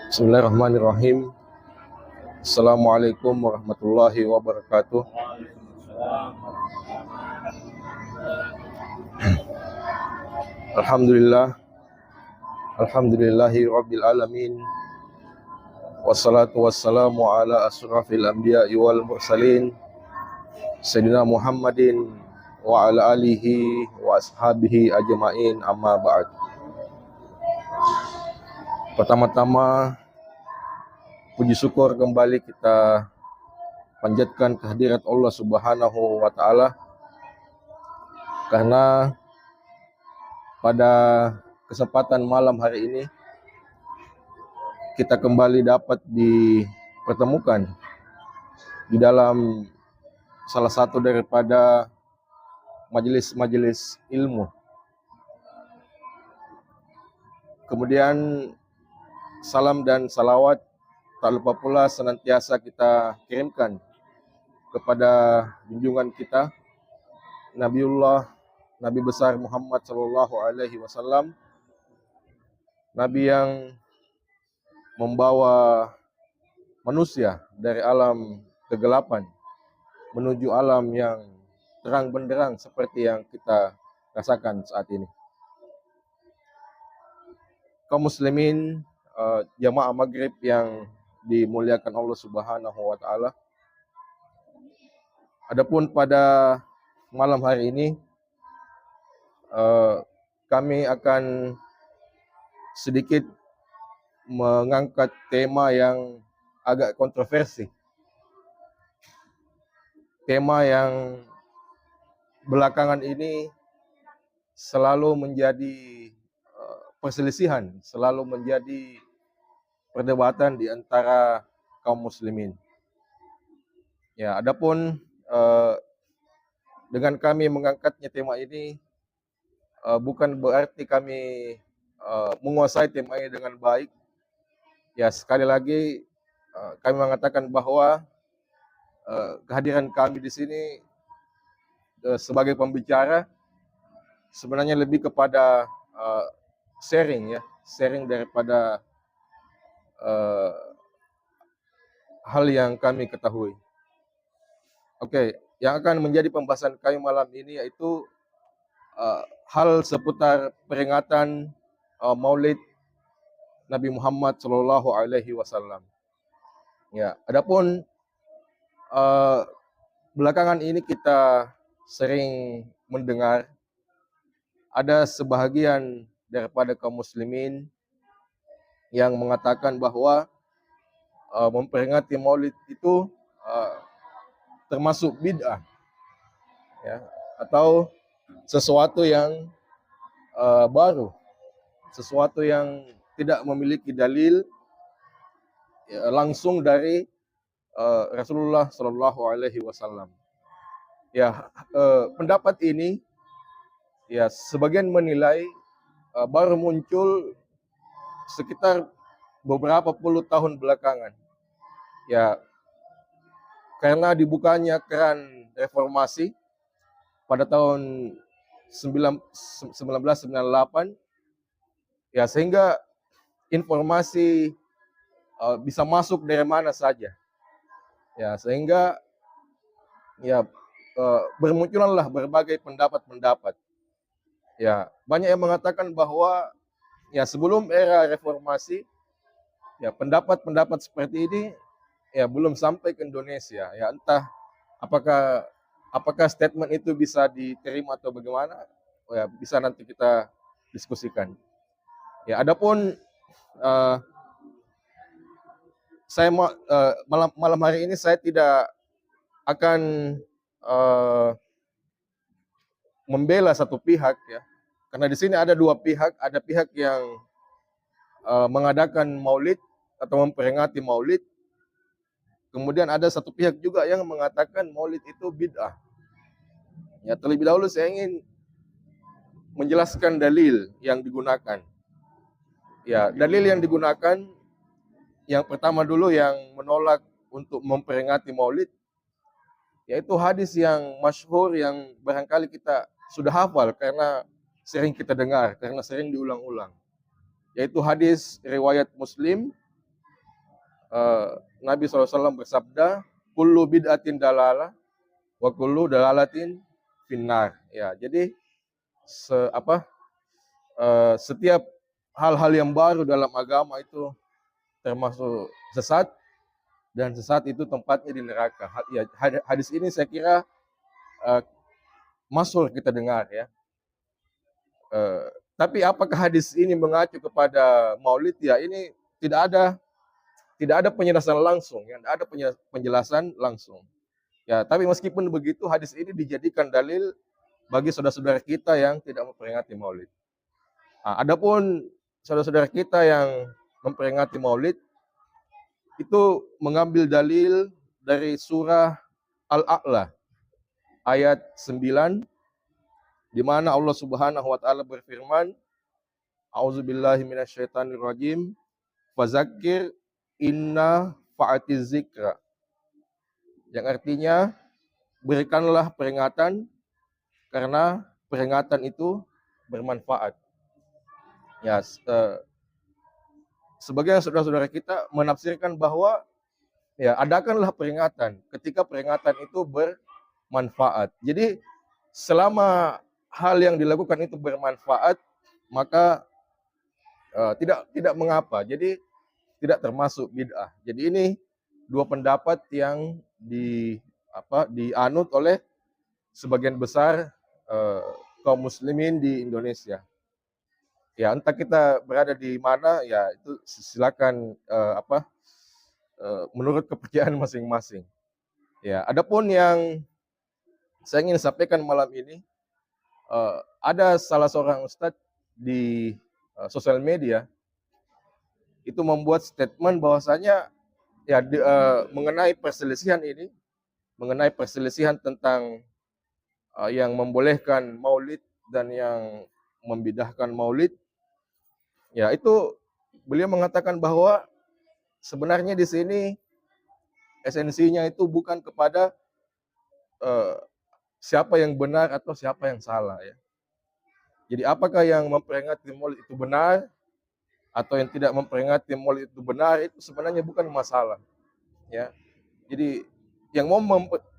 Bismillahirrahmanirrahim. Assalamualaikum warahmatullahi wabarakatuh. Alhamdulillah, alhamdulillahi rabbil alamin. Wassalatu wassalamu ala asrafil anbiya'i wal mursalin Sayyidina Muhammadin wa ala alihi wa ashabihi ajma'in, amma ba'd. Pertama-tama, puji syukur kembali kita panjatkan kehadirat Allah Subhanahu wa Ta'ala, karena pada kesempatan malam hari ini kita kembali dapat dipertemukan di dalam salah satu daripada majelis-majelis ilmu. Kemudian salam dan salawat tak lupa pula senantiasa kita kirimkan kepada junjungan kita Nabi besar Muhammad Sallallahu Alaihi Wasallam, Nabi yang membawa manusia dari alam kegelapan menuju alam yang terang benderang seperti yang kita rasakan saat ini. Kaum muslimin, jamaah maghrib yang dimuliakan Allah Subhanahu wa Ta'ala. Adapun pada malam hari ini kami akan sedikit mengangkat tema yang agak kontroversi. Tema yang belakangan ini selalu menjadi perselisihan, selalu menjadi perdebatan di antara kaum muslimin. Ya, adapun dengan kami mengangkatnya tema ini bukan berarti kami menguasai tema ini dengan baik. Ya, sekali lagi kami mengatakan bahwa kehadiran kami di sini sebagai pembicara sebenarnya lebih kepada sharing daripada hal yang kami ketahui. Oke, yang akan menjadi pembahasan kami malam ini yaitu hal seputar peringatan Maulid Nabi Muhammad Sallallahu Alaihi Wasallam. Ya, adapun belakangan ini kita sering mendengar ada sebahagian daripada kaum muslimin yang mengatakan bahwa memperingati Maulid itu termasuk bid'ah, ya, atau sesuatu yang baru, sesuatu yang tidak memiliki dalil ya, langsung dari Rasulullah Shallallahu Alaihi Wasallam. Ya, pendapat ini ya sebagian menilai baru muncul sekitar beberapa puluh tahun belakangan. Ya, karena dibukanya keran reformasi pada tahun 1998, ya sehingga informasi bisa masuk dari mana saja. Ya, sehingga ya bermunculanlah berbagai pendapat-pendapat. Ya, banyak yang mengatakan bahwa ya sebelum era reformasi ya pendapat-pendapat seperti ini ya belum sampai ke Indonesia. Ya, entah apakah statement itu bisa diterima atau bagaimana, ya bisa nanti kita diskusikan. Ya, adapun saya malam hari ini saya tidak akan membela satu pihak, ya, karena di sini ada dua pihak. Ada pihak yang mengadakan Maulid atau memperingati Maulid, kemudian ada satu pihak juga yang mengatakan Maulid itu bid'ah. Ya, terlebih dahulu saya ingin menjelaskan dalil yang digunakan. Ya, dalil yang digunakan yang pertama dulu yang menolak untuk memperingati Maulid, yaitu hadis yang masyhur yang barangkali kita sudah hafal karena sering kita dengar, karena sering diulang-ulang. Yaitu hadis riwayat Muslim eh, Nabi SAW bersabda, kullu bid'atin dalalah wa kullu dalalatin finnar. Ya, jadi setiap hal-hal yang baru dalam agama itu termasuk sesat, dan sesat itu tempatnya di neraka. Ya, hadis ini saya kira uh, masuk kita dengar ya. Tapi apakah hadis ini mengacu kepada maulid? Ya, ini tidak ada penjelasan langsung, ya, tidak ada penjelasan langsung. Ya, tapi meskipun begitu, hadis ini dijadikan dalil bagi saudara-saudara kita yang tidak memperingati maulid. Nah, adapun saudara-saudara kita yang memperingati maulid, itu mengambil dalil dari surah Al-A'la ayat 9, di mana Allah Subhanahu wa taala berfirman, A'udzubillahi minasyaitonirrajim, fazakir inna fa'atiz zikra. Yang artinya, berikanlah peringatan karena peringatan itu bermanfaat. Ya, sebagian saudara-saudara kita menafsirkan bahwa ya, adakanlah peringatan ketika peringatan itu bermanfaat. Jadi selama hal yang dilakukan itu bermanfaat, maka tidak mengapa. Jadi tidak termasuk bid'ah. Jadi ini dua pendapat yang dianut oleh sebagian besar kaum muslimin di Indonesia. Ya, entah kita berada di mana, ya itu silakan menurut kepercayaan masing-masing. Ya, adapun yang saya ingin sampaikan malam ini, ada salah seorang ustadz di sosial media itu membuat statement bahwasanya ya mengenai perselisihan ini, mengenai perselisihan tentang yang membolehkan maulid dan yang membidahkan maulid, ya itu beliau mengatakan bahwa sebenarnya di sini esensinya itu bukan kepada siapa yang benar atau siapa yang salah ya. Jadi apakah yang memperingati maulid itu benar atau yang tidak memperingati maulid itu benar, itu sebenarnya bukan masalah ya. Jadi yang mau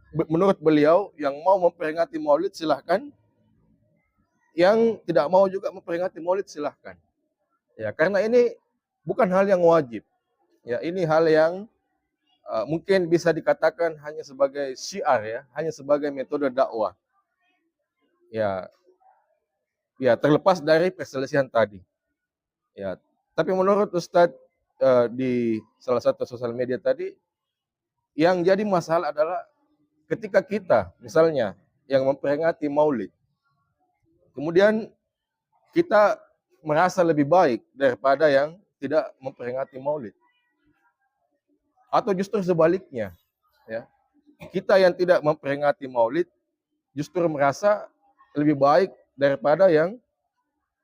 menurut beliau yang mau memperingati maulid silahkan, yang tidak mau juga memperingati maulid silahkan ya, karena ini bukan hal yang wajib ya, ini hal yang mungkin bisa dikatakan hanya sebagai syiar ya, hanya sebagai metode dakwah ya, ya terlepas dari perselisihan tadi ya. Tapi menurut Ustadz di salah satu sosial media tadi, yang jadi masalah adalah ketika kita misalnya yang memperingati maulid, kemudian kita merasa lebih baik daripada yang tidak memperingati maulid, atau justru sebaliknya ya, kita yang tidak memperingati maulid justru merasa lebih baik daripada yang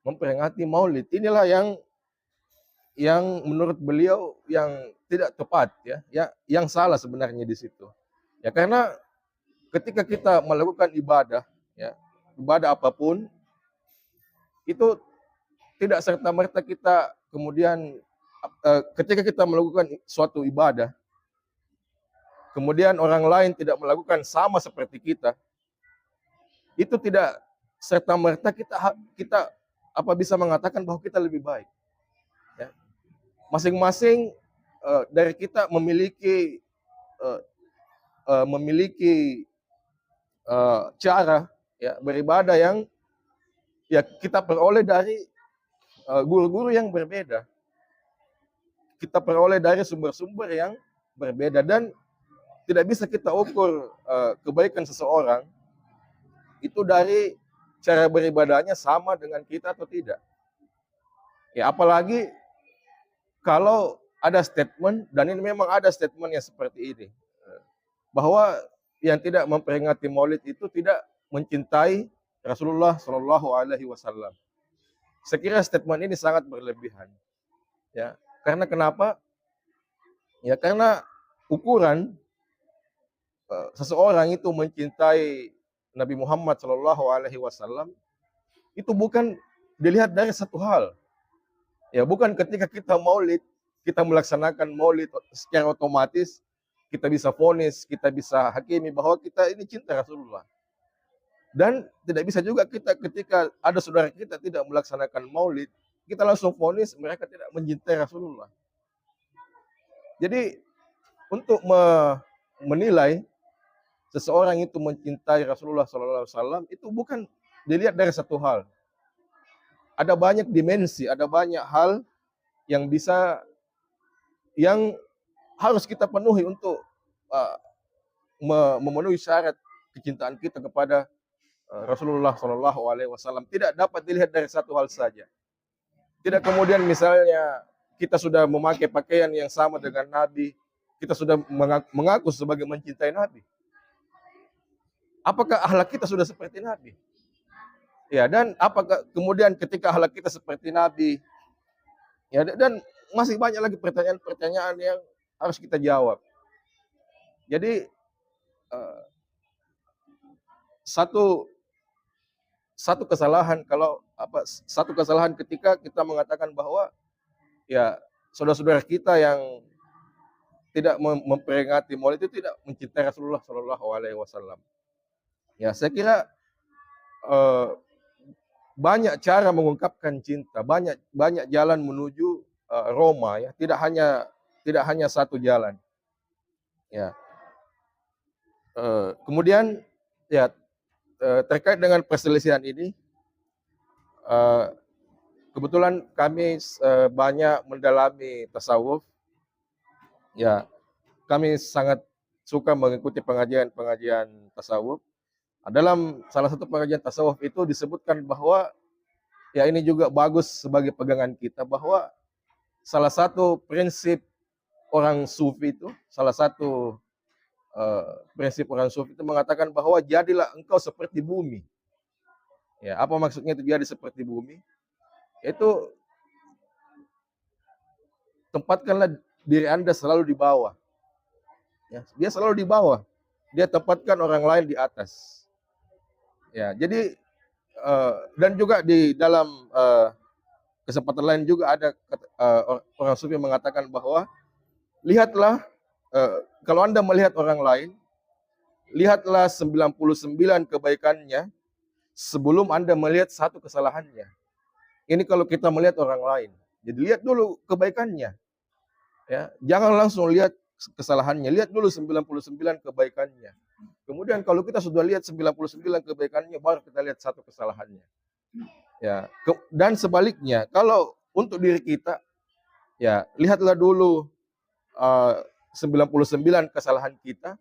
memperingati maulid. Inilah yang menurut beliau yang tidak tepat ya, yang salah sebenarnya di situ. Ya, karena ketika kita melakukan ibadah ya, ibadah apapun itu tidak serta-merta kita kemudian ketika kita melakukan suatu ibadah kemudian orang lain tidak melakukan sama seperti kita, itu tidak serta-merta kita bisa mengatakan bahwa kita lebih baik. Ya. Masing-masing dari kita memiliki cara ya beribadah yang ya kita peroleh dari guru-guru yang berbeda, kita peroleh dari sumber-sumber yang berbeda, dan tidak bisa kita ukur kebaikan seseorang itu dari cara beribadahnya sama dengan kita atau tidak. Ya, apalagi kalau ada statement, dan ini memang ada statement yang seperti ini, bahwa yang tidak memperingati maulid itu tidak mencintai Rasulullah Shallallahu Alaihi Wasallam. Saya kira statement ini sangat berlebihan. Ya, karena kenapa? Ya, karena ukuran seseorang itu mencintai Nabi Muhammad Shallallahu Alaihi Wasallam itu bukan dilihat dari satu hal. Ya, bukan ketika kita maulid kita melaksanakan maulid secara otomatis, kita bisa vonis, kita bisa hakimi bahwa kita ini cinta Rasulullah. Dan tidak bisa juga kita ketika ada saudara kita tidak melaksanakan maulid, kita langsung vonis mereka tidak mencintai Rasulullah. Jadi untuk menilai seseorang itu mencintai Rasulullah SAW itu bukan dilihat dari satu hal. Ada banyak dimensi, ada banyak hal yang harus kita penuhi untuk memenuhi syarat kecintaan kita kepada Rasulullah SAW. Tidak dapat dilihat dari satu hal saja. Tidak kemudian misalnya kita sudah memakai pakaian yang sama dengan Nabi, kita sudah mengaku sebagai mencintai Nabi. Apakah akhlak kita sudah seperti Nabi? Ya, dan apakah kemudian ketika akhlak kita seperti Nabi, ya, dan masih banyak lagi pertanyaan-pertanyaan yang harus kita jawab. Jadi satu kesalahan ketika kita mengatakan bahwa ya saudara-saudara kita yang tidak memperingati Maulid itu tidak mencintai Rasulullah SAW. Ya, saya kira banyak cara mengungkapkan cinta, banyak jalan menuju Roma, ya, tidak hanya satu jalan. Ya. Kemudian ya terkait dengan perselisihan ini, kebetulan kami banyak mendalami tasawuf. Ya, kami sangat suka mengikuti pengajian tasawuf. Dalam salah satu pengajian tasawuf itu disebutkan bahwa ya ini juga bagus sebagai pegangan kita bahwa salah satu prinsip orang sufi itu, prinsip orang sufi itu mengatakan bahwa jadilah engkau seperti bumi. Ya, apa maksudnya itu jadi seperti bumi? Itu tempatkanlah diri Anda selalu di bawah. Ya, dia selalu di bawah. Dia tempatkan orang lain di atas. Ya, jadi dan juga di dalam kesempatan lain juga ada orang sufi mengatakan bahwa lihatlah kalau Anda melihat orang lain, lihatlah 99 kebaikannya sebelum Anda melihat satu kesalahannya. Ini kalau kita melihat orang lain. Jadi lihat dulu kebaikannya. Ya, jangan langsung lihat kesalahannya, lihat dulu 99 kebaikannya. Kemudian kalau kita sudah lihat 99 kebaikannya, baru kita lihat satu kesalahannya. Ya, dan sebaliknya, kalau untuk diri kita, ya lihatlah dulu 99 kesalahan kita,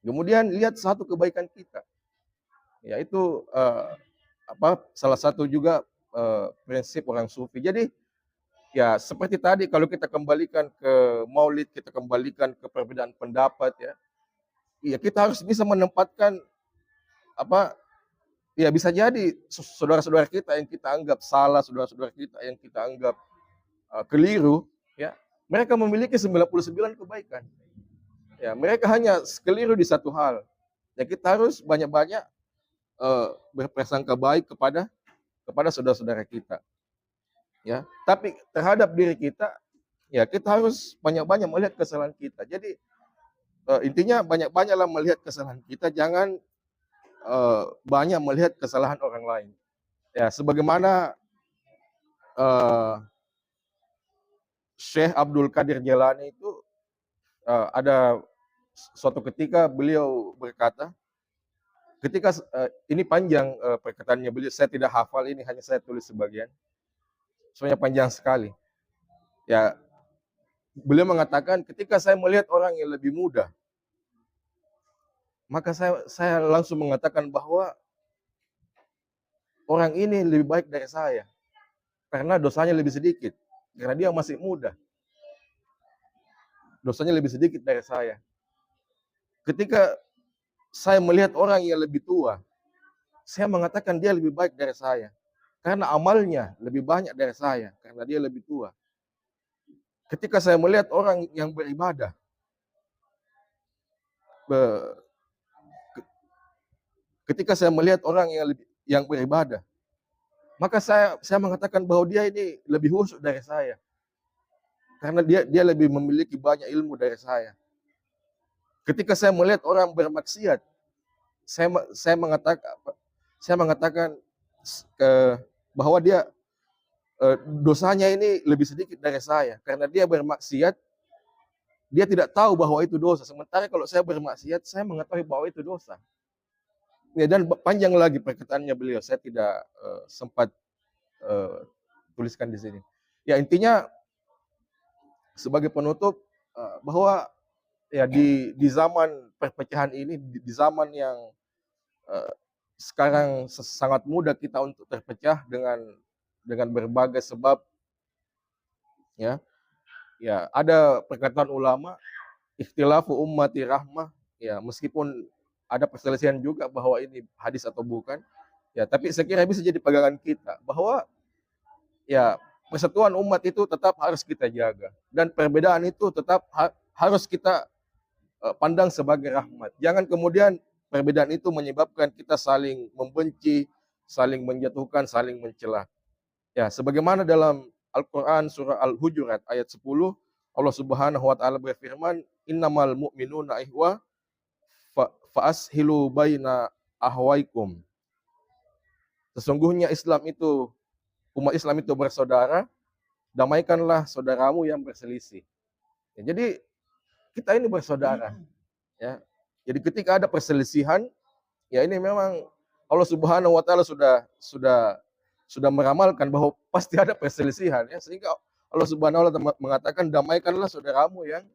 kemudian lihat satu kebaikan kita. Ya, itu salah satu juga prinsip orang sufi. Jadi ya seperti tadi kalau kita kembalikan ke Maulid, kita kembalikan ke perbedaan pendapat, ya. Iya, kita harus bisa menempatkan ya bisa jadi saudara-saudara kita yang kita anggap salah, saudara-saudara kita yang kita anggap keliru, ya. Mereka memiliki 99 kebaikan. Ya, mereka hanya keliru di satu hal. Ya, kita harus banyak-banyak berprasangka baik kepada saudara-saudara kita. Ya, tapi terhadap diri kita, ya kita harus banyak-banyak melihat kesalahan kita. Jadi intinya banyak-banyaklah melihat kesalahan kita, jangan banyak melihat kesalahan orang lain. Ya, sebagaimana Syekh Abdul Qadir Jailani itu ada suatu ketika beliau berkata, ketika ini panjang perkataannya beliau, saya tidak hafal, ini hanya saya tulis sebagian. Soalnya panjang sekali. Ya, beliau mengatakan ketika saya melihat orang yang lebih muda, maka saya langsung mengatakan bahwa orang ini lebih baik dari saya. Karena dosanya lebih sedikit. Karena dia masih muda. Dosanya lebih sedikit dari saya. Ketika saya melihat orang yang lebih tua, saya mengatakan dia lebih baik dari saya. Karena amalnya lebih banyak dari saya. Karena dia lebih tua. Ketika saya melihat orang yang beribadah, ketika saya melihat orang yang beribadah, maka saya mengatakan bahwa dia ini lebih khusyuk dari saya. karena dia lebih memiliki banyak ilmu dari saya. Ketika saya melihat orang bermaksiat, saya mengatakan bahwa dia dosanya ini lebih sedikit dari saya, karena dia bermaksiat, dia tidak tahu bahwa itu dosa. Sementara kalau saya bermaksiat, saya mengetahui bahwa itu dosa. Ya, dan panjang lagi perkataannya beliau, saya tidak sempat tuliskan di sini. Ya, intinya sebagai penutup bahwa ya di zaman perpecahan ini, di zaman yang sekarang sangat mudah kita untuk terpecah dengan berbagai sebab, ya ada perkataan ulama, ikhtilafu ummati rahmah, ya meskipun ada perselisihan juga bahwa ini hadis atau bukan, ya tapi saya kira bisa jadi pegangan kita bahwa ya persatuan umat itu tetap harus kita jaga, dan perbedaan itu tetap harus kita pandang sebagai rahmat. Jangan kemudian perbedaan itu menyebabkan kita saling membenci, saling menjatuhkan, saling mencela. Ya, sebagaimana dalam Al-Quran surah Al-Hujurat ayat 10, Allah Subhanahu wa taala berfirman, "Innamal mu'minuna ihwa fa'ashilu baina ahwaikum." Sesungguhnya umat Islam itu bersaudara, damaikanlah saudaramu yang berselisih. Ya, jadi kita ini bersaudara. Ya. Jadi ketika ada perselisihan, ya ini memang Allah Subhanahu wa taala sudah meramalkan bahwa pasti ada perselisihan, ya, sehingga Allah Subhanahu wa taala mengatakan damaikanlah saudaramu yang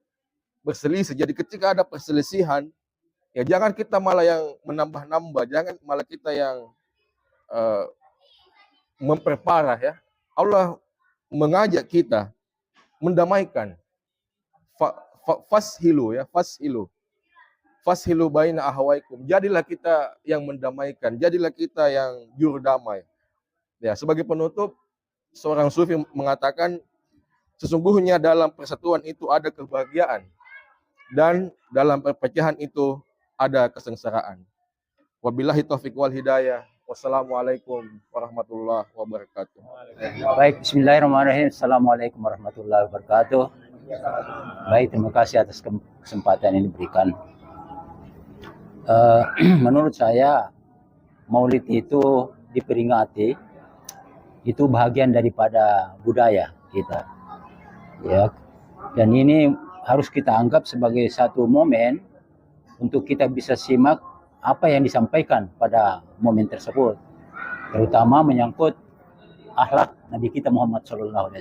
berselisih. Jadi ketika ada perselisihan, ya jangan kita malah yang menambah-nambah, jangan malah kita yang memperparah, ya. Allah mengajak kita mendamaikan. Fashilu baina ahwaikum. Jadilah kita yang mendamaikan, jadilah kita yang juru damai. Ya, sebagai penutup, seorang sufi mengatakan sesungguhnya dalam persatuan itu ada kebahagiaan, dan dalam perpecahan itu ada kesengsaraan. Wabillahi taufiq wal hidayah. Wassalamualaikum warahmatullahi wabarakatuh. Baik, bismillahirrahmanirrahim. Assalamualaikum warahmatullahi wabarakatuh. Baik, terima kasih atas kesempatan yang diberikan. Menurut saya, Maulid itu diperingati, itu bagian daripada budaya kita, ya. Dan ini harus kita anggap sebagai satu momen untuk kita bisa simak apa yang disampaikan pada momen tersebut, terutama menyangkut akhlak Nabi kita Muhammad SAW.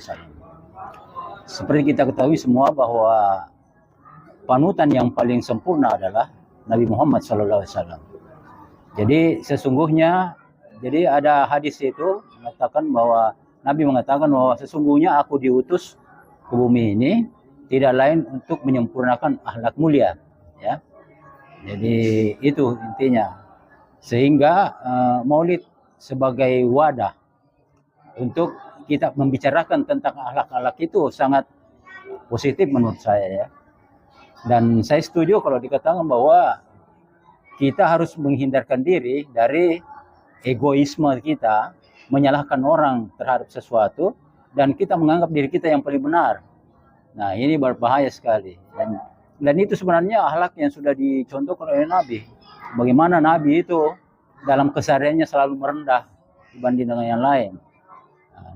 Seperti kita ketahui semua bahwa panutan yang paling sempurna adalah Nabi Muhammad SAW. Jadi sesungguhnya, jadi ada hadis itu mengatakan bahwa Nabi mengatakan bahwa sesungguhnya aku diutus ke bumi ini tidak lain untuk menyempurnakan akhlak mulia, ya. Jadi itu intinya. Sehingga Maulid sebagai wadah untuk kita membicarakan tentang akhlak-akhlak itu sangat positif menurut saya, ya. Dan saya setuju kalau dikatakan bahwa kita harus menghindarkan diri dari egoisme kita, menyalahkan orang terhadap sesuatu, dan kita menganggap diri kita yang paling benar. Nah, ini berbahaya sekali. Dan itu sebenarnya akhlak yang sudah dicontohkan oleh Nabi. Bagaimana Nabi itu dalam kesehariannya selalu merendah dibanding dengan yang lain.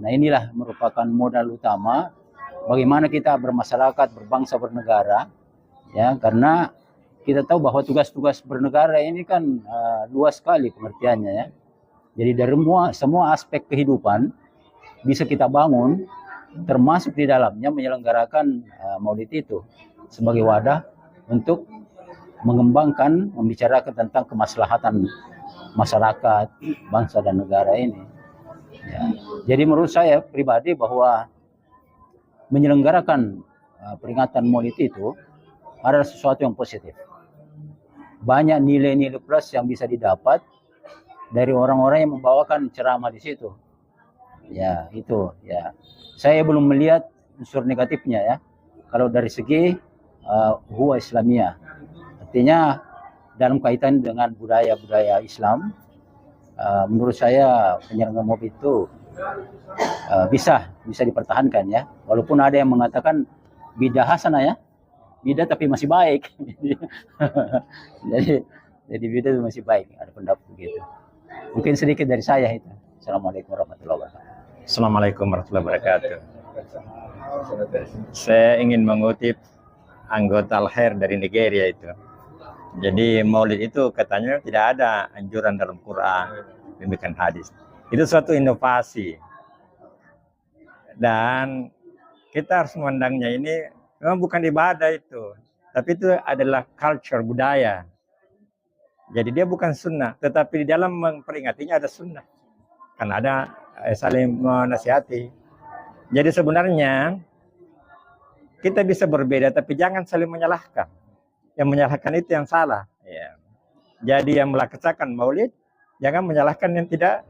Nah, inilah merupakan modal utama bagaimana kita bermasyarakat, berbangsa, bernegara, ya, karena kita tahu bahwa tugas-tugas bernegara ini kan luas sekali pengertiannya, ya. Jadi dari semua aspek kehidupan bisa kita bangun, termasuk di dalamnya menyelenggarakan Maulid itu sebagai wadah untuk mengembangkan, membicarakan tentang kemaslahatan masyarakat, bangsa dan negara ini. Ya. Jadi menurut saya pribadi bahwa menyelenggarakan peringatan Maulid itu adalah sesuatu yang positif. Banyak nilai-nilai plus yang bisa didapat dari orang-orang yang membawakan ceramah di situ. Ya, itu, ya. Saya belum melihat unsur negatifnya, ya. Kalau dari segi huwa Islamiyah, artinya dalam kaitan dengan budaya-budaya Islam, menurut saya penyelenggaraan Maulid itu bisa dipertahankan ya. Walaupun ada yang mengatakan bidah hasanah ya, bidah tapi masih baik. jadi jadi bidah itu masih baik. Ada pendapat begitu. Mungkin sedikit dari saya itu. Assalamualaikum warahmatullahi wabarakatuh. Assalamualaikum warahmatullahi wabarakatuh. Saya ingin mengutip anggota Al-Khair dari Nigeria itu. Jadi maulid itu katanya tidak ada anjuran dalam Quran, demikian hadis. Itu suatu inovasi. Dan kita harus memandangnya ini memang bukan ibadah itu, tapi itu adalah culture, budaya. Jadi dia bukan sunnah, tetapi di dalam memperingatinya ada sunnah. Kan ada saling menasihati. Jadi sebenarnya kita bisa berbeda, tapi jangan saling menyalahkan. Yang menyalahkan itu yang salah. Ya. Jadi yang melaksanakan maulid, jangan menyalahkan yang tidak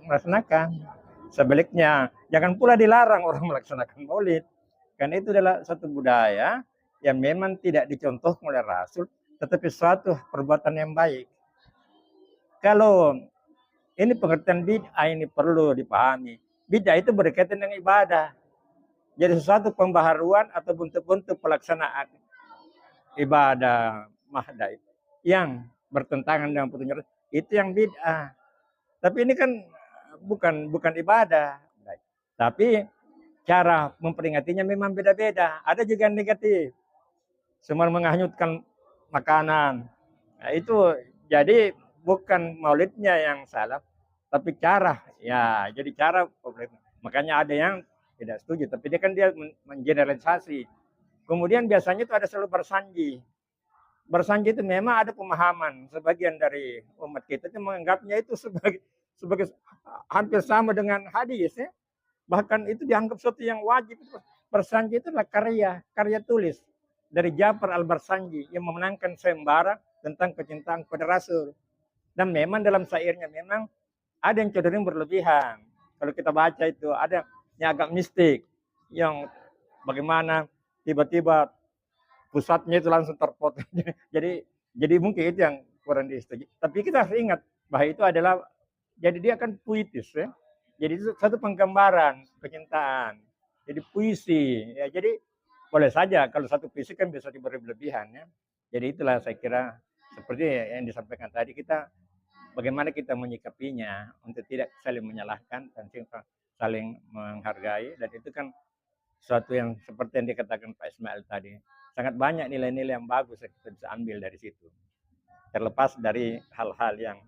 melaksanakan. Sebaliknya, jangan pula dilarang orang melaksanakan maulid. Karena itu adalah satu budaya yang memang tidak dicontohkan oleh Rasul, tetapi suatu perbuatan yang baik. Kalau ini pengertian bid'ah ini perlu dipahami. Bid'ah itu berkaitan dengan ibadah. Jadi sesuatu pembaharuan atau bentuk-bentuk pelaksanaan ibadah mahdaib yang bertentangan dengan petunjuk itu yang bid'ah. Tapi ini kan bukan ibadah. Tapi cara memperingatinya memang beda-beda. Ada juga yang negatif. Semua menghanyutkan makanan. Nah, itu jadi bukan maulidnya yang salah, tapi cara. Ya, jadi cara. Makanya ada yang tidak setuju, tapi dia mengeneralisasi. Kemudian biasanya itu ada selalu bersanji. Bersanji itu memang ada pemahaman. Sebagian dari umat kita itu menganggapnya itu sebagai hampir sama dengan hadis. Ya. Bahkan itu dianggap sesuatu yang wajib. Bersanji itu adalah karya tulis dari Ja'far al-Barsanji yang memenangkan sayembara tentang kecintaan kepada Rasul. Dan memang dalam syairnya memang ada yang cenderung berlebihan. Kalau kita baca itu ada yang agak mistik, yang bagaimana tiba-tiba pusatnya itu langsung terpotong. jadi mungkin itu yang kurang disetujui. Tapi kita harus ingat bahwa itu adalah, jadi dia akan puitis ya. Jadi itu satu penggambaran kecintaan. Jadi puisi ya. Jadi boleh saja kalau satu puisi kan bisa berlebihan ya. Jadi itulah saya kira seperti yang disampaikan tadi, kita bagaimana kita menyikapinya untuk tidak saling menyalahkan dan saling menghargai. Dan itu kan suatu yang seperti yang dikatakan Pak Ismail tadi, sangat banyak nilai-nilai yang bagus yang kita bisa ambil dari situ, terlepas dari hal-hal yang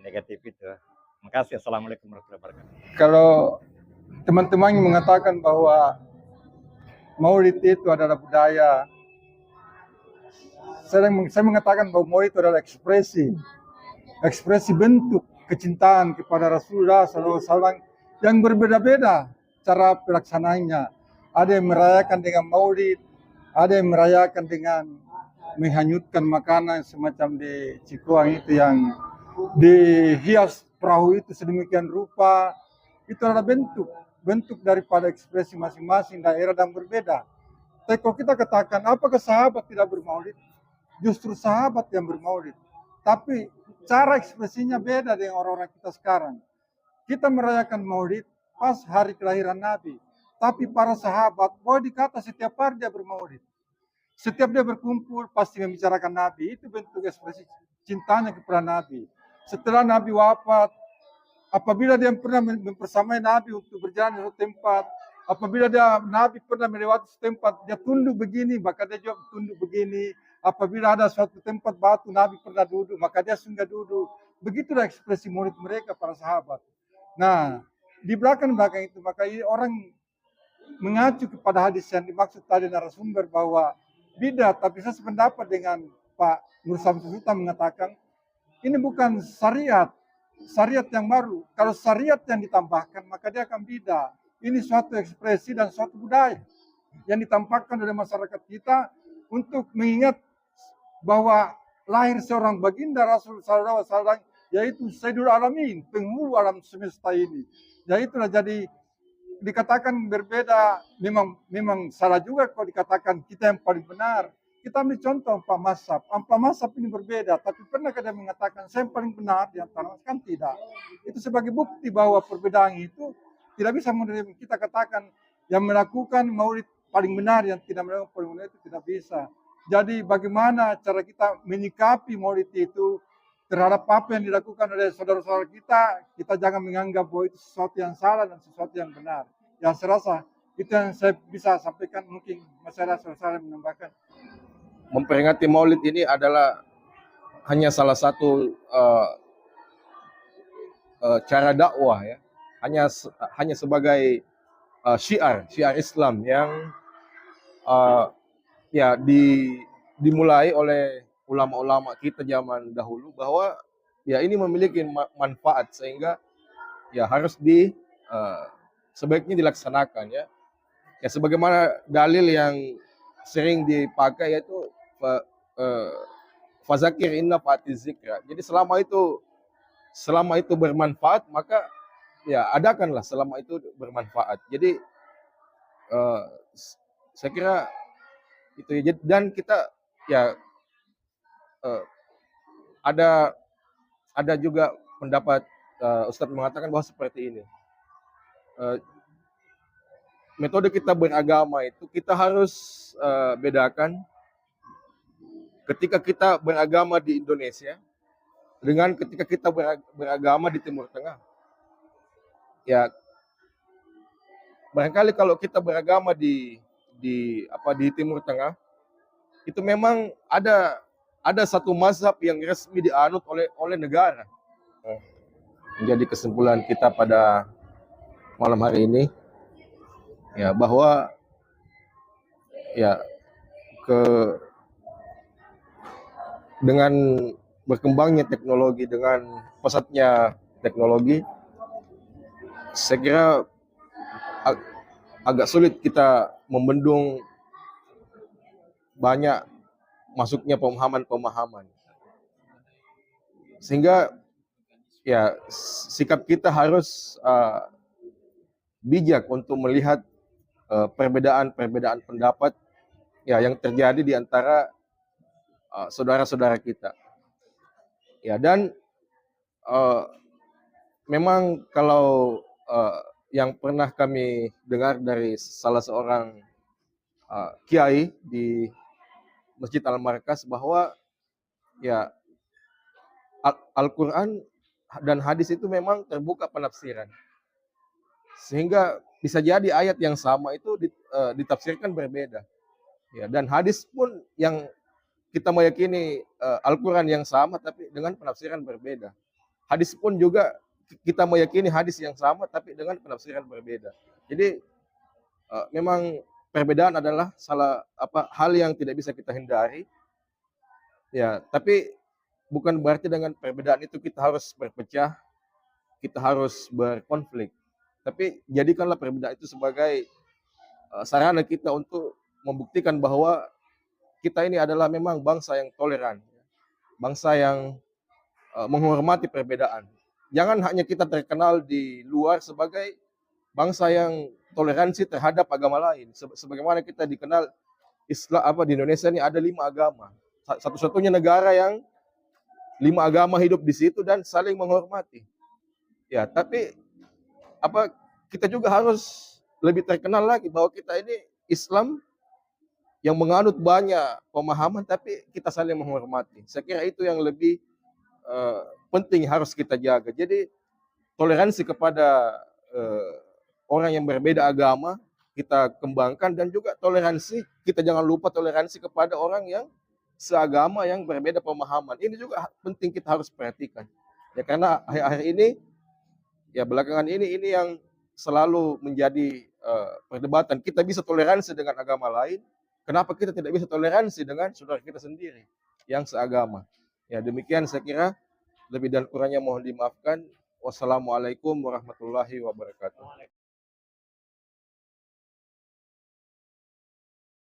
negatif itu. Terima kasih. Assalamualaikum warahmatullahi wabarakatuh. Kalau teman-teman yang mengatakan bahwa maulid itu adalah budaya, saya mengatakan bahwa maulid itu adalah ekspresi bentuk kecintaan kepada Rasulullah SAW yang berbeda-beda cara pelaksanaannya. Ada yang merayakan dengan maulid, ada yang merayakan dengan menghanyutkan makanan semacam di Cikuang itu yang dihias perahu itu sedemikian rupa. Itu adalah bentuk daripada ekspresi masing-masing daerah dan berbeda. Tapi kalau kita katakan apakah sahabat tidak bermaulid? Justru sahabat yang bermaulid. Tapi cara ekspresinya beda dengan orang-orang kita sekarang. Kita merayakan maulid pas hari kelahiran Nabi. Tapi para sahabat boleh dikata setiap hari dia bermaulid. Setiap dia berkumpul pasti membicarakan Nabi. Itu bentuk ekspresi cintanya kepada Nabi. Setelah Nabi wafat, apabila dia pernah mempersamai Nabi untuk berjalan di suatu tempat, apabila Nabi pernah melewati tempat, dia tunduk begini, maka dia juga tunduk begini. Apabila ada suatu tempat batu, Nabi pernah duduk, maka dia singgah duduk. Begitulah ekspresi maulid mereka para sahabat. Nah, di belakang itu, maka orang mengacu kepada hadis yang dimaksud tadi narasumber bahwa bidah, tapi saya sependapat dengan Pak Nur Samsuta mengatakan ini bukan syariat yang baru. Kalau syariat yang ditambahkan, maka dia akan bidah. Ini suatu ekspresi dan suatu budaya yang ditampakkan oleh masyarakat kita untuk mengingat bahwa lahir seorang baginda Rasul sallallahu alaihi wasallam, yaitu Sayyidul Alamin, penghulu alam semesta ini. Yaitulah jadi dikatakan berbeda, memang salah juga kalau dikatakan kita yang paling benar. Kita ambil contoh Pak Masab. Pak Masab ini berbeda, tapi pernah dia mengatakan saya yang paling benar di antara kan tidak. Itu sebagai bukti bahwa perbedaan itu tidak bisa kita katakan yang melakukan maulid paling benar, yang tidak melakukan paling benar itu tidak bisa. Jadi bagaimana cara kita menyikapi maulid itu terhadap apa yang dilakukan oleh saudara-saudara kita jangan menganggap bahwa itu sesuatu yang salah dan sesuatu yang benar. Ya saya rasa itu yang saya bisa sampaikan, mungkin masalah saudara menambahkan. Memperingati Maulid ini adalah hanya salah satu cara dakwah ya, hanya sebagai syiar Islam yang ya dimulai oleh ulama-ulama kita zaman dahulu, bahwa ya ini memiliki manfaat sehingga ya harus sebaiknya dilaksanakan ya. Ya sebagaimana dalil yang sering dipakai yaitu fazakir inna fa'atiz zikra. Jadi selama itu bermanfaat, maka ya adakanlah selama itu bermanfaat. Jadi saya kira itu ya. Dan kita ya ada juga pendapat Ustadz mengatakan bahwa seperti ini. Metode kita beragama itu kita harus bedakan ketika kita beragama di Indonesia dengan ketika kita beragama di Timur Tengah. Ya, barangkali kalau kita beragama di Timur Tengah, itu memang ada satu mazhab yang resmi dianut oleh negara. Menjadi kesimpulan kita pada malam hari ini ya, bahwa ya dengan berkembangnya teknologi, dengan pesatnya teknologi, saya kira agak sulit kita membendung banyak masuknya pemahaman-pemahaman. Sehingga ya sikap kita harus bijak untuk melihat perbedaan pendapat ya yang terjadi di antara saudara-saudara kita. Ya, dan memang kalau yang pernah kami dengar dari salah seorang kiai di Masjid Al-Markas, bahwa ya Al-Quran dan hadis itu memang terbuka penafsiran, sehingga bisa jadi ayat yang sama itu ditafsirkan berbeda ya, dan hadis pun yang kita meyakini Al-Quran yang sama tapi dengan penafsiran berbeda. Hadis pun juga kita meyakini hadis yang sama tapi dengan penafsiran berbeda. Jadi memang perbedaan adalah hal yang tidak bisa kita hindari. Ya, tapi bukan berarti dengan perbedaan itu kita harus berpecah, kita harus berkonflik. Tapi jadikanlah perbedaan itu sebagai sarana kita untuk membuktikan bahwa kita ini adalah memang bangsa yang toleran, bangsa yang menghormati perbedaan. Jangan hanya kita terkenal di luar sebagai bangsa yang toleransi terhadap agama lain. Sebagaimana kita dikenal Islam di Indonesia ini ada 5 agama. Satu-satunya negara yang 5 agama hidup di situ dan saling menghormati. Ya, tapi kita juga harus lebih terkenal lagi bahwa kita ini Islam yang menganut banyak pemahaman tapi kita saling menghormati. Saya kira itu yang lebih penting harus kita jaga. Jadi toleransi kepada orang yang berbeda agama kita kembangkan, dan juga toleransi, kita jangan lupa toleransi kepada orang yang seagama yang berbeda pemahaman. Ini juga penting kita harus perhatikan. Ya, karena akhir-akhir ini ya belakangan ini yang selalu menjadi perdebatan. Kita bisa toleransi dengan agama lain, kenapa kita tidak bisa toleransi dengan saudara kita sendiri yang seagama? Ya, demikian saya kira, lebih dan kurangnya mohon dimaafkan. Wassalamualaikum warahmatullahi wabarakatuh.